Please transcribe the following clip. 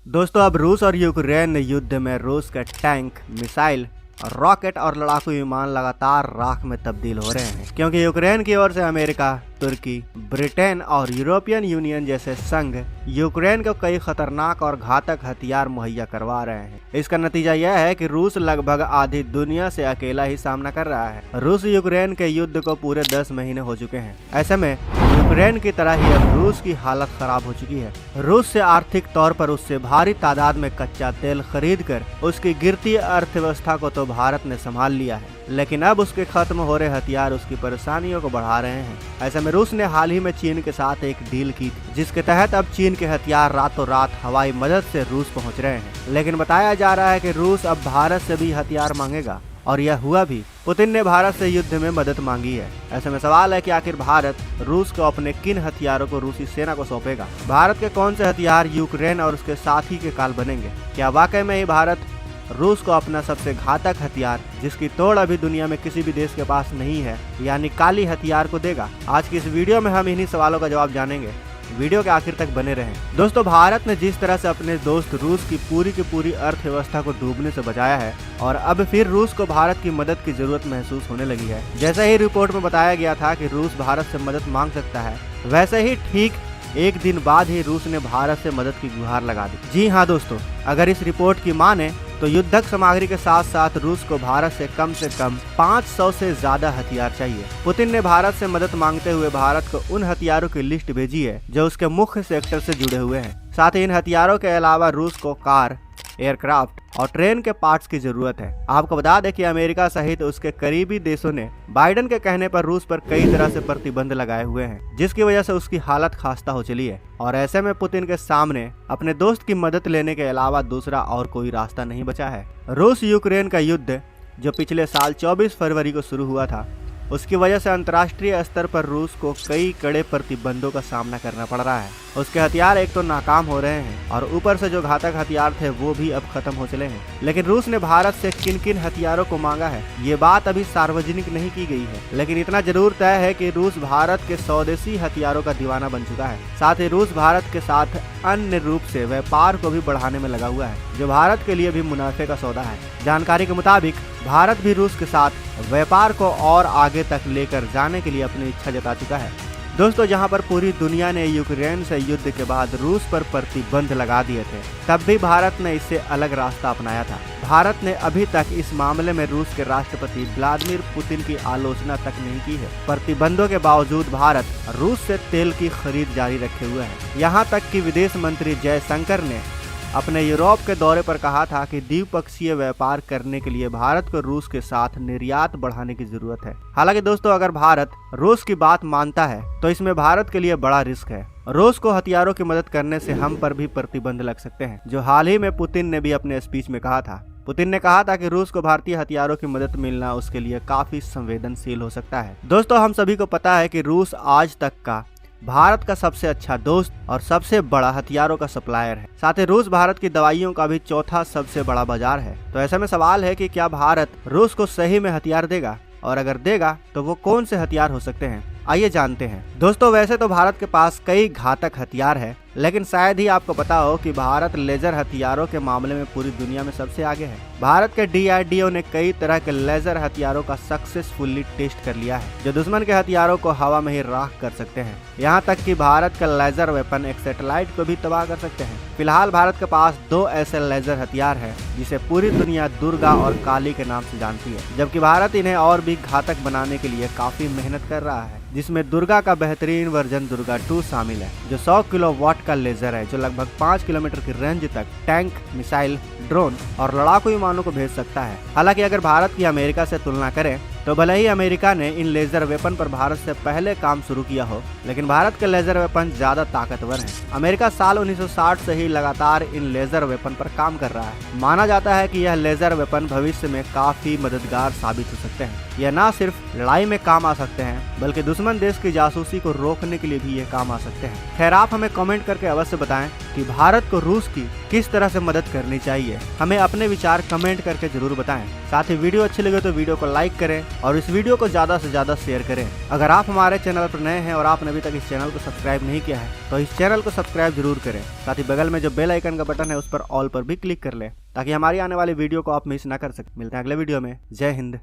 दोस्तों अब रूस और यूक्रेन युद्ध में रूस के टैंक, मिसाइल, रॉकेट और लड़ाकू विमान लगातार राख में तब्दील हो रहे हैं, क्योंकि यूक्रेन की ओर से अमेरिका, तुर्की, ब्रिटेन और यूरोपियन यूनियन जैसे संघ यूक्रेन को कई खतरनाक और घातक हथियार मुहैया करवा रहे हैं। इसका नतीजा यह है कि रूस लगभग आधी दुनिया से अकेला ही सामना कर रहा है। रूस यूक्रेन के युद्ध को पूरे 10 महीने हो चुके हैं। ऐसे में यूक्रेन की तरह ही अब रूस की हालत खराब हो चुकी है। रूस से आर्थिक तौर पर उससे भारी तादाद में कच्चा तेल खरीद कर उसकी गिरती अर्थव्यवस्था को तो भारत ने संभाल लिया है, लेकिन अब उसके खत्म हो रहे हथियार उसकी परेशानियों को बढ़ा रहे हैं। ऐसे में रूस ने हाल ही में चीन के साथ एक डील की थी, जिसके तहत अब चीन के हथियार रातों रात हवाई मदद से रूस पहुंच रहे हैं। लेकिन बताया जा रहा है कि रूस अब भारत से भी हथियार मांगेगा, और यह हुआ भी। पुतिन ने भारत से युद्ध में मदद मांगी है। ऐसे में सवाल है कि आखिर भारत रूस को अपने किन हथियारों को रूसी सेना को सौंपेगा। भारत के कौन से हथियार यूक्रेन और उसके साथी के काल बनेंगे। क्या वाकई में ही भारत रूस को अपना सबसे घातक हथियार, जिसकी तोड़ अभी दुनिया में किसी भी देश के पास नहीं है, यानी काली हथियार को देगा। आज की इस वीडियो में हम इन्हीं सवालों का जवाब जानेंगे। वीडियो के आखिर तक बने रहें। दोस्तों, भारत ने जिस तरह से अपने दोस्त रूस की पूरी अर्थव्यवस्था को डूबने से बचाया है, और अब फिर रूस को भारत की मदद की जरूरत महसूस होने लगी है। जैसे ही रिपोर्ट में बताया गया था कि रूस भारत से मदद मांग सकता है, वैसे ही ठीक एक दिन बाद ही रूस ने भारत से मदद की गुहार लगा दी। जी हाँ दोस्तों, अगर इस रिपोर्ट की माने तो युद्धक सामग्री के साथ साथ रूस को भारत से कम 500 से ज्यादा हथियार चाहिए। पुतिन ने भारत से मदद मांगते हुए भारत को उन हथियारों की लिस्ट भेजी है जो उसके मुख्य सेक्टर से जुड़े हुए हैं। साथ ही इन हथियारों के अलावा रूस को कार, एयरक्राफ्ट और ट्रेन के पार्ट्स की जरूरत है। आपको बता दें कि अमेरिका सहित उसके करीबी देशों ने बाइडेन के कहने पर रूस पर कई तरह से प्रतिबंध लगाए हुए हैं, जिसकी वजह से उसकी हालत खास्ता हो चली है। और ऐसे में पुतिन के सामने अपने दोस्त की मदद लेने के अलावा दूसरा और कोई रास्ता नहीं बचा है। रूस यूक्रेन का युद्ध जो पिछले साल 24 फरवरी को शुरू हुआ था, उसकी वजह से अंतर्राष्ट्रीय स्तर पर रूस को कई कड़े प्रतिबंधों का सामना करना पड़ रहा है। उसके हथियार एक तो नाकाम हो रहे हैं, और ऊपर से जो घातक हथियार थे वो भी अब खत्म हो चले हैं। लेकिन रूस ने भारत से किन किन हथियारों को मांगा है, ये बात अभी सार्वजनिक नहीं की गई है। लेकिन इतना जरूर तय है कि रूस भारत के स्वदेशी हथियारों का दीवाना बन चुका है। साथ ही रूस भारत के साथ अन्य रूप से व्यापार को भी बढ़ाने में लगा हुआ है, जो भारत के लिए भी मुनाफे का सौदा है। जानकारी के मुताबिक भारत भी रूस के साथ व्यापार को और आगे तक लेकर जाने के लिए अपनी इच्छा जता चुका है। दोस्तों, जहां पर पूरी दुनिया ने यूक्रेन से युद्ध के बाद रूस पर प्रतिबंध लगा दिए थे, तब भी भारत ने इससे अलग रास्ता अपनाया था। भारत ने अभी तक इस मामले में रूस के राष्ट्रपति व्लादिमीर पुतिन की आलोचना तक नहीं की है। प्रतिबंधों के बावजूद भारत रूस से तेल की खरीद जारी रखे हुए है। यहाँ तक कि विदेश मंत्री जयशंकर ने अपने यूरोप के दौरे पर कहा था कि द्विपक्षीय व्यापार करने के लिए भारत को रूस के साथ निर्यात बढ़ाने की जरूरत है। हालांकि दोस्तों, अगर भारत रूस की बात मानता है तो इसमें भारत के लिए बड़ा रिस्क है। रूस को हथियारों की मदद करने से हम पर भी प्रतिबंध लग सकते हैं, जो हाल ही में पुतिन ने भी अपने स्पीच में कहा था। पुतिन ने कहा था कि रूस को भारतीय हथियारों की मदद मिलना उसके लिए काफी संवेदनशील हो सकता है। दोस्तों, हम सभी को पता है कि रूस आज तक का भारत का सबसे अच्छा दोस्त और सबसे बड़ा हथियारों का सप्लायर है। साथ ही रूस भारत की दवाइयों का भी चौथा सबसे बड़ा बाजार है। तो ऐसे में सवाल है कि क्या भारत रूस को सही में हथियार देगा, और अगर देगा तो वो कौन से हथियार हो सकते हैं, आइए जानते हैं। दोस्तों, वैसे तो भारत के पास कई घातक हथियार है, लेकिन शायद ही आपको पता हो कि भारत लेजर हथियारों के मामले में पूरी दुनिया में सबसे आगे है। भारत के DRDO ने कई तरह के लेजर हथियारों का सक्सेसफुली टेस्ट कर लिया है, जो दुश्मन के हथियारों को हवा में ही राख कर सकते हैं। यहाँ तक कि भारत का लेजर वेपन एक सैटेलाइट को भी तबाह कर सकते हैं। फिलहाल भारत के पास 2 ऐसे लेजर हथियार है जिसे पूरी दुनिया दुर्गा और काली के नाम से जानती है, जबकि भारत इन्हें और भी घातक बनाने के लिए काफी मेहनत कर रहा है, जिसमें दुर्गा का बेहतरीन वर्जन दुर्गा 2 शामिल है, जो 100 किलोवाट का लेजर है, जो लगभग 5 किलोमीटर की रेंज तक टैंक, मिसाइल, ड्रोन और लड़ाकू विमानों को भेज सकता है। हालांकि अगर भारत की अमेरिका से तुलना करें तो भले ही अमेरिका ने इन लेजर वेपन पर भारत से पहले काम शुरू किया हो, लेकिन भारत के लेजर वेपन ज्यादा ताकतवर हैं। अमेरिका साल 1960 से ही लगातार इन लेजर वेपन पर काम कर रहा है। माना जाता है कि यह लेजर वेपन भविष्य में काफी मददगार साबित हो सकते हैं। यह न सिर्फ लड़ाई में काम आ सकते हैं, बल्कि दुश्मन देश की जासूसी को रोकने के लिए भी ये काम आ सकते हैं। खैर, आप हमें कमेंट करके अवश्य बताएं कि भारत को रूस की किस तरह से मदद करनी चाहिए। हमें अपने विचार कमेंट करके जरूर बताएं। साथ ही वीडियो अच्छी लगे तो वीडियो को लाइक करें और इस वीडियो को ज्यादा से ज्यादा शेयर करें। अगर आप हमारे चैनल पर नए हैं और आपने अभी तक इस चैनल को सब्सक्राइब नहीं किया है तो इस चैनल को सब्सक्राइब जरूर करें। साथ ही बगल में जो बेल आइकन का बटन है उस पर ऑल पर भी क्लिक कर लें ताकि हमारी आने वाली वीडियो को आप मिस ना कर सकें। मिलते हैं अगले वीडियो में। जय हिंद।